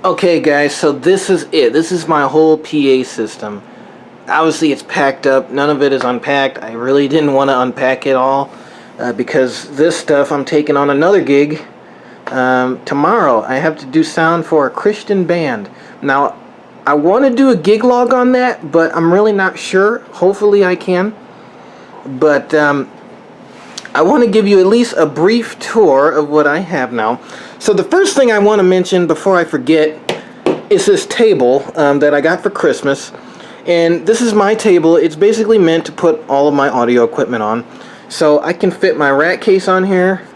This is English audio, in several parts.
Okay guys, so this is it. This is my whole PA system. Obviously it's packed up. None of it is unpacked. I really didn't want to unpack it all because this stuff I'm taking on another gig tomorrow. I have to do sound for a Christian band. Now, I want to do a gig log on that, but I'm really not sure. Hopefully I can. But I want to give you at least a brief tour of what I have now. So the first thing I want to mention before I forget is this table that I got for Christmas. And this is my table. It's basically meant to put all of my audio equipment on. So I can fit my rack case on here,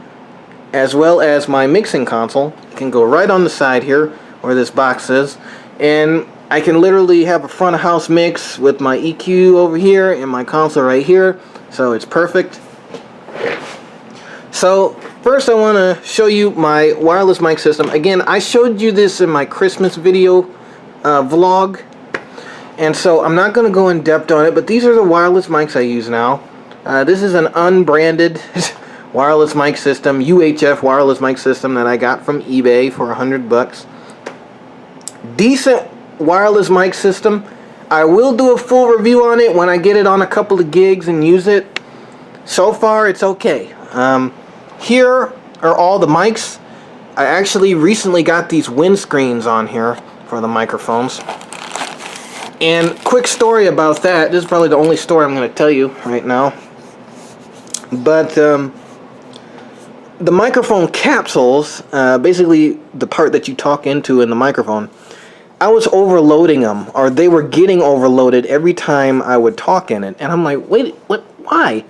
as well as my mixing console. It can go right on the side here, where this box is. And I can literally have a front of house mix with my EQ over here and my console right here. So it's perfect. So first I want to show you my wireless mic system. Again, I showed you this in my Christmas video vlog. And so I'm not going to go in depth on it, but these are the wireless mics I use now. This is an unbranded wireless mic system, UHF wireless mic system that I got from eBay for $100. Decent wireless mic system. I will do a full review on it when I get it on a couple of gigs and use it. So far it's okay. Here are all the mics. I actually recently got these windscreens on here for the microphones. And quick story about that. This is probably the only story I'm going to tell you right now. But the microphone capsules, basically the part that you talk into in the microphone, I was overloading them, or they were getting overloaded every time I would talk in it. And I'm like, wait, what? Why?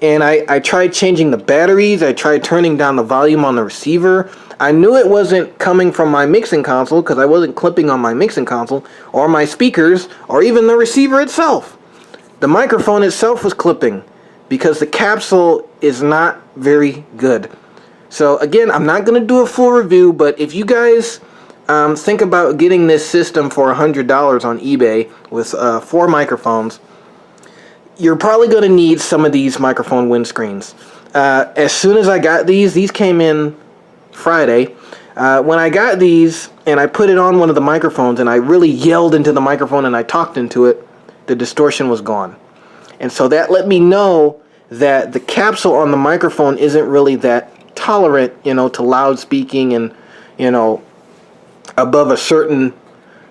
And I tried changing the batteries. I tried turning down the volume on the receiver. I knew it wasn't coming from my mixing console because I wasn't clipping on my mixing console or my speakers or even the receiver itself. The microphone itself was clipping because the capsule is not very good. So again, I'm not going to do a full review, but if you guys think about getting this system for $100 on eBay with 4 microphones, you're probably going to need some of these microphone windscreens. As soon as I got these came in Friday. When I got these and I put it on one of the microphones and I really yelled into the microphone and I talked into it, the distortion was gone. And so that let me know that the capsule on the microphone isn't really that tolerant, to loud speaking and, above a certain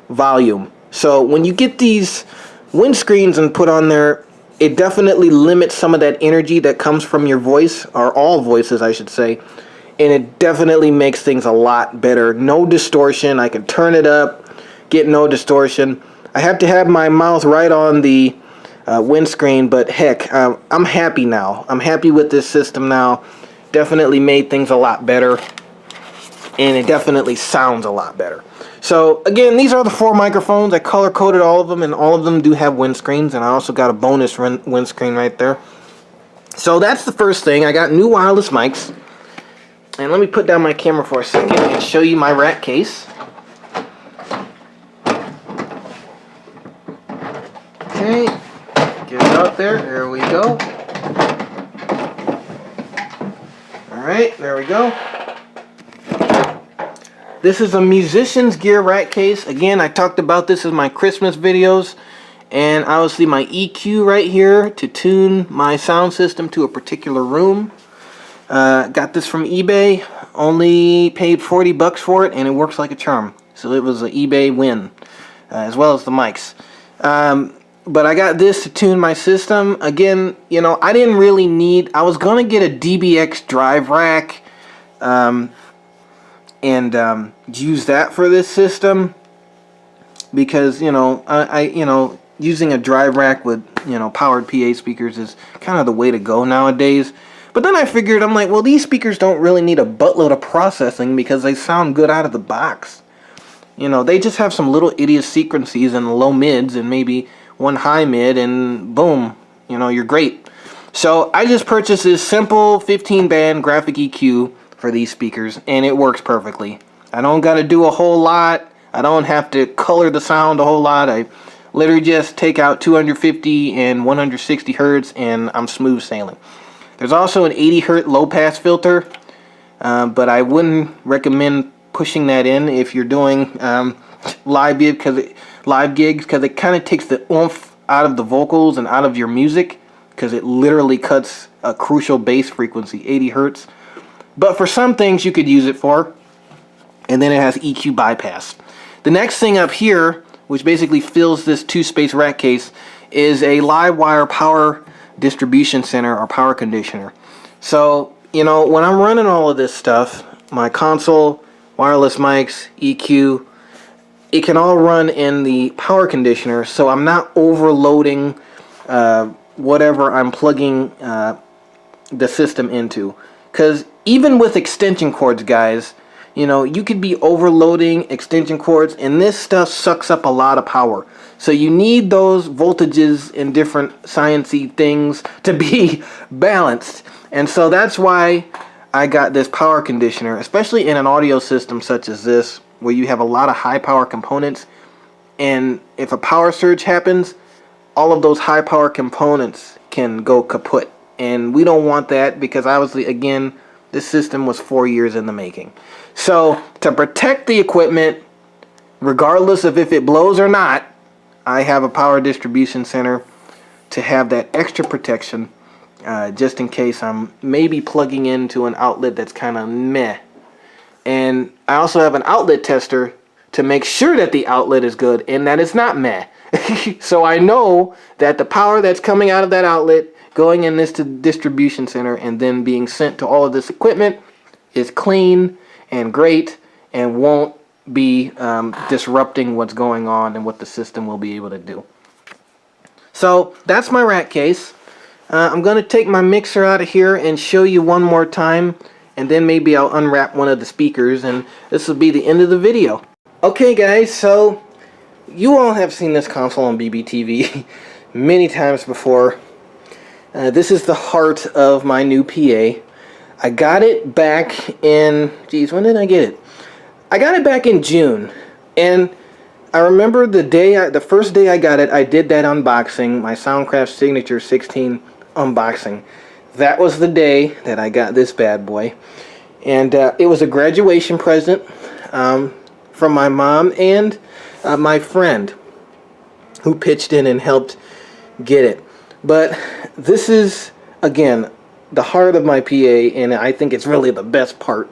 volume. So when you get these windscreens and put on there, it definitely limits some of that energy that comes from your voice, or all voices I should say, and it definitely makes things a lot better. No distortion. I can turn it up, get no distortion. I have to have my mouth right on the windscreen, but heck, I'm happy now. I'm happy with this system now. Definitely made things a lot better, and it definitely sounds a lot better. So again, these are the 4 microphones. I color coded all of them, and all of them do have windscreens, and I also got a bonus windscreen right there. So that's the first thing. I got new wireless mics. And let me put down my camera for a second and show you my rack case. Okay, get it out there. There we go. Alright, there we go. This is a musician's gear rack case. Again, I talked about this in my Christmas videos. And obviously my EQ right here to tune my sound system to a particular room. Got this from eBay. Only paid $40 for it, and it works like a charm. So it was an eBay win, as well as the mics. But I got this to tune my system. Again, I didn't really need. I was gonna get a DBX drive rack, and use that for this system because I using a drive rack with powered PA speakers is kind of the way to go nowadays. But then I figured, I'm like, well, these speakers don't really need a buttload of processing because they sound good out of the box. They just have some little idiosyncrasies in the low mids and maybe one high mid, and boom, you're great. So I just purchased this simple 15-band graphic EQ for these speakers, and it works perfectly. I don't got to do a whole lot. I don't have to color the sound a whole lot. I literally just take out 250 and 160 hertz, and I'm smooth sailing. There's also an 80 hertz low pass filter, but I wouldn't recommend pushing that in if you're doing live gigs, because it kind of takes the oomph out of the vocals and out of your music, because it literally cuts a crucial bass frequency, 80 hertz. But for some things you could use it for. And then it has EQ bypass. The next thing up here, which basically fills this 2-space rack case, is a Livewire power distribution center or power conditioner. So, you know, when I'm running all of this stuff, my console, wireless mics, EQ, it can all run in the power conditioner, so I'm not overloading whatever I'm plugging the system into. Because even with extension cords, guys, you know, you could be overloading extension cords, and this stuff sucks up a lot of power. So you need those voltages in different sciencey things to be balanced. And so that's why I got this power conditioner, especially in an audio system such as this, where you have a lot of high power components. And if a power surge happens, all of those high power components can go kaput. And we don't want that, because obviously, again, this system was 4 years in the making. So to protect the equipment, regardless of if it blows or not, I have a power distribution center to have that extra protection, just in case I'm maybe plugging into an outlet that's kind of meh. And I also have an outlet tester to make sure that the outlet is good and that it's not meh. So I know that the power that's coming out of that outlet, going in this distribution center, and then being sent to all of this equipment is clean and great and won't be disrupting what's going on and what the system will be able to do. So that's my rack case. I'm going to take my mixer out of here and show you one more time, and then maybe I'll unwrap one of the speakers, and this will be the end of the video. Okay guys, so you all have seen this console on BBTV many times before. This is the heart of my new PA. I got it back in, geez, when did I get it? I got it back in June, and I remember the first day I got it, I did that unboxing, my Soundcraft Signature 16 unboxing. That was the day that I got this bad boy, and it was a graduation present from my mom and my friend who pitched in and helped get it. But this is, again, the heart of my PA, and I think it's really the best part.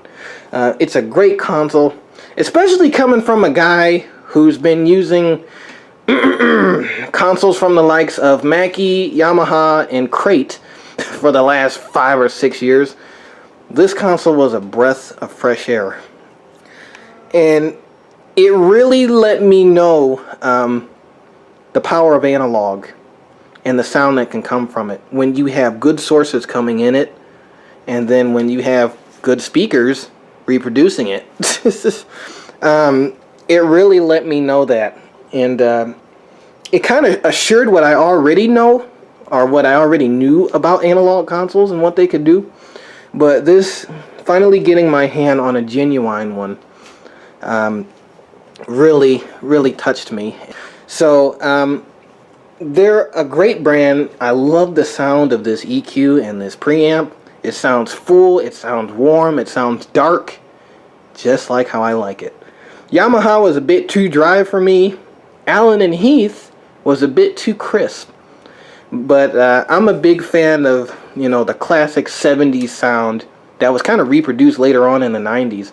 It's a great console, especially coming from a guy who's been using consoles from the likes of Mackie, Yamaha, and Crate for the last 5 or 6 years. This console was a breath of fresh air, and it really let me know the power of analog and the sound that can come from it when you have good sources coming in it, and then when you have good speakers reproducing it. It really let me know that, and it kind of assured what I already know, or what I already knew about analog consoles and what they could do. But this, finally getting my hand on a genuine one, really touched me. So they're a great brand. I love the sound of this EQ and this preamp. It sounds full, it sounds warm, it sounds dark, just like how I like it. Yamaha was a bit too dry for me. Allen and Heath was a bit too crisp. But I'm a big fan of, you know, the classic 70s sound that was kind of reproduced later on in the 90s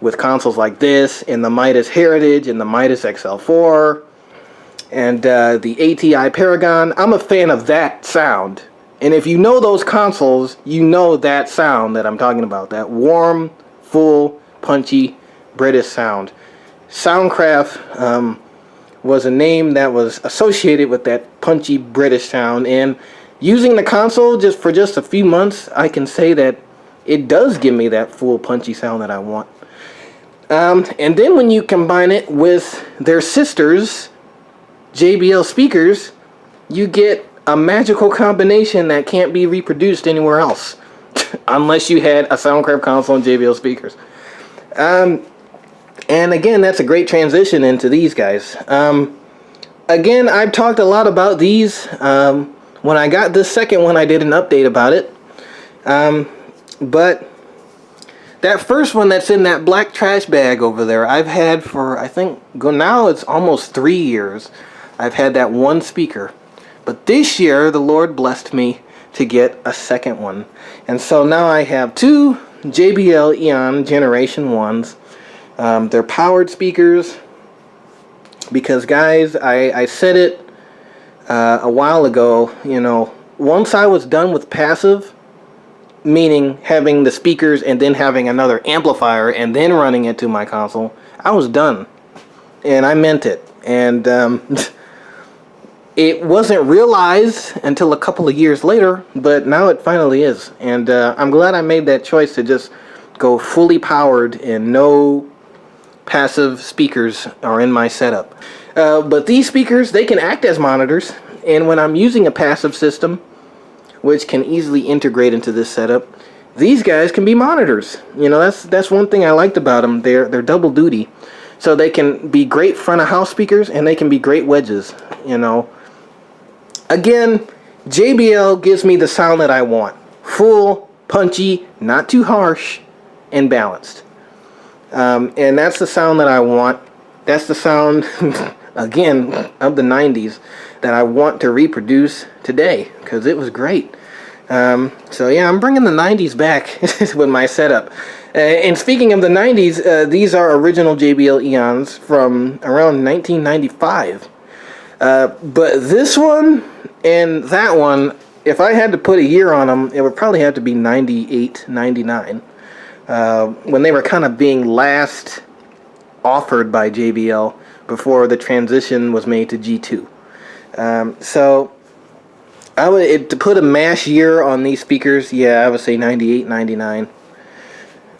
with consoles like this, and the Midas Heritage, and the Midas XL4, and the ATI Paragon. I'm a fan of that sound. And if you know those consoles, you know that sound that I'm talking about. That warm, full, punchy British sound. Soundcraft was a name that was associated with that punchy British sound. And using the console for just a few months, I can say that it does give me that full, punchy sound that I want. And then when you combine it with their sisters, JBL speakers, you get a magical combination that can't be reproduced anywhere else. Unless you had a Soundcraft console and JBL speakers. And again, that's a great transition into these guys. Again, I've talked a lot about these. When I got this second one, I did an update about it. But That first one that's in that black trash bag over there, I've had for, I think, now it's almost 3 years. I've had that one speaker. But this year, the Lord blessed me to get a second one. And so now I have two JBL Eon Generation 1s. They're powered speakers. Because, guys, I said it a while ago, you know, once I was done with passive, meaning having the speakers and then having another amplifier and then running it to my console, I was done. And I meant it. And it wasn't realized until a couple of years later, but now it finally is. And I'm glad I made that choice to just go fully powered and no passive speakers are in my setup. But these speakers, they can act as monitors. And when I'm using a passive system, which can easily integrate into this setup, these guys can be monitors. You know, that's one thing I liked about them. They're double duty, so they can be great front of house speakers and they can be great wedges. You know, again, JBL gives me the sound that I want: full, punchy, not too harsh, and balanced. And that's the sound that I want. That's the sound, again, of the 90s that I want to reproduce today, because it was great. So yeah, I'm bringing the 90s back with my setup. And speaking of the 90s, these are original JBL Eons from around 1995. But this one and that one, if I had to put a year on them, it would probably have to be 98, 99. When they were kind of being last offered by JBL before the transition was made to G2. So I would, to put a mash year on these speakers, yeah, I would say 98, 99.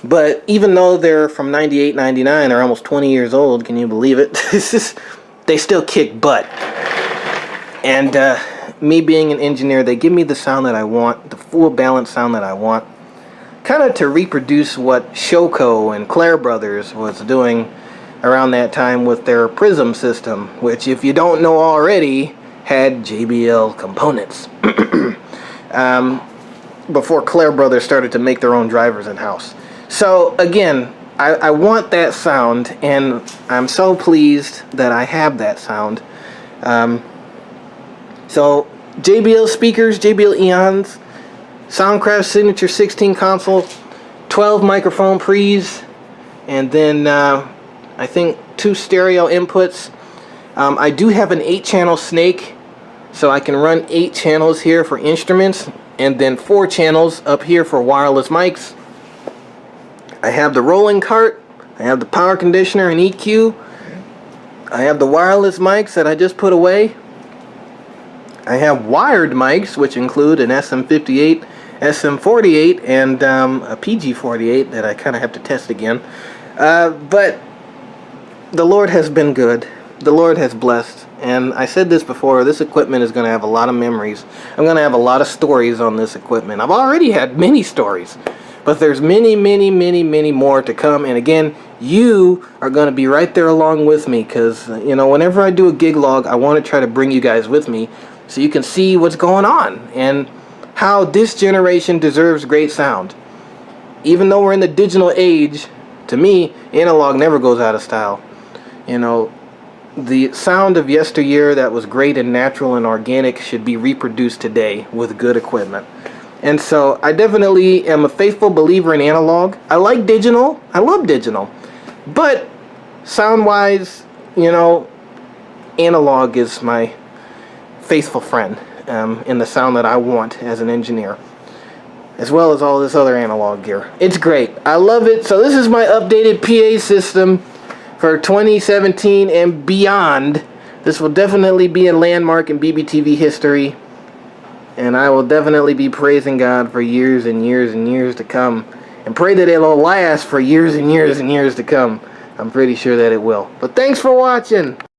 But even though they're from 98, 99, they're almost 20 years old, can you believe it? They still kick butt. And me being an engineer, they give me the sound that I want, the full balanced sound that I want. Kind of to reproduce what Showco and Clair Brothers was doing around that time with their Prism system, which, if you don't know already, had JBL components. Before Clair Brothers started to make their own drivers in-house. So again, I want that sound, and I'm so pleased that I have that sound. So JBL speakers, JBL Eons, Soundcraft Signature 16 console, 12 microphone pre's, and then I think 2 stereo inputs. I do have an 8-channel Snake, so I can run 8 channels here for instruments, and then 4 channels up here for wireless mics. I have the rolling cart, I have the power conditioner and EQ, I have the wireless mics that I just put away. I have wired mics, which include an SM58, SM48, and a PG48 that I kind of have to test again. But the Lord has been good. The Lord has blessed. And I said this before, this equipment is going to have a lot of memories. I'm going to have a lot of stories on this equipment. I've already had many stories. But there's many, many, many, many more to come. And again, you are going to be right there along with me. Because, you know, whenever I do a gig log, I want to try to bring you guys with me so you can see what's going on and how this generation deserves great sound. Even though we're in the digital age, to me, analog never goes out of style. You know, the sound of yesteryear that was great and natural and organic should be reproduced today with good equipment. And so I definitely am a faithful believer in analog. I like digital. I love digital. But sound-wise, you know, analog is my faithful friend in the sound that I want as an engineer, as well as all this other analog gear. It's great. I love it. So this is my updated PA system for 2017 and beyond. This will definitely be a landmark in BBTV history, and I will definitely be praising God for years and years and years to come, and pray that it'll last for years and years and years to come. I'm pretty sure that it will. But thanks for watching.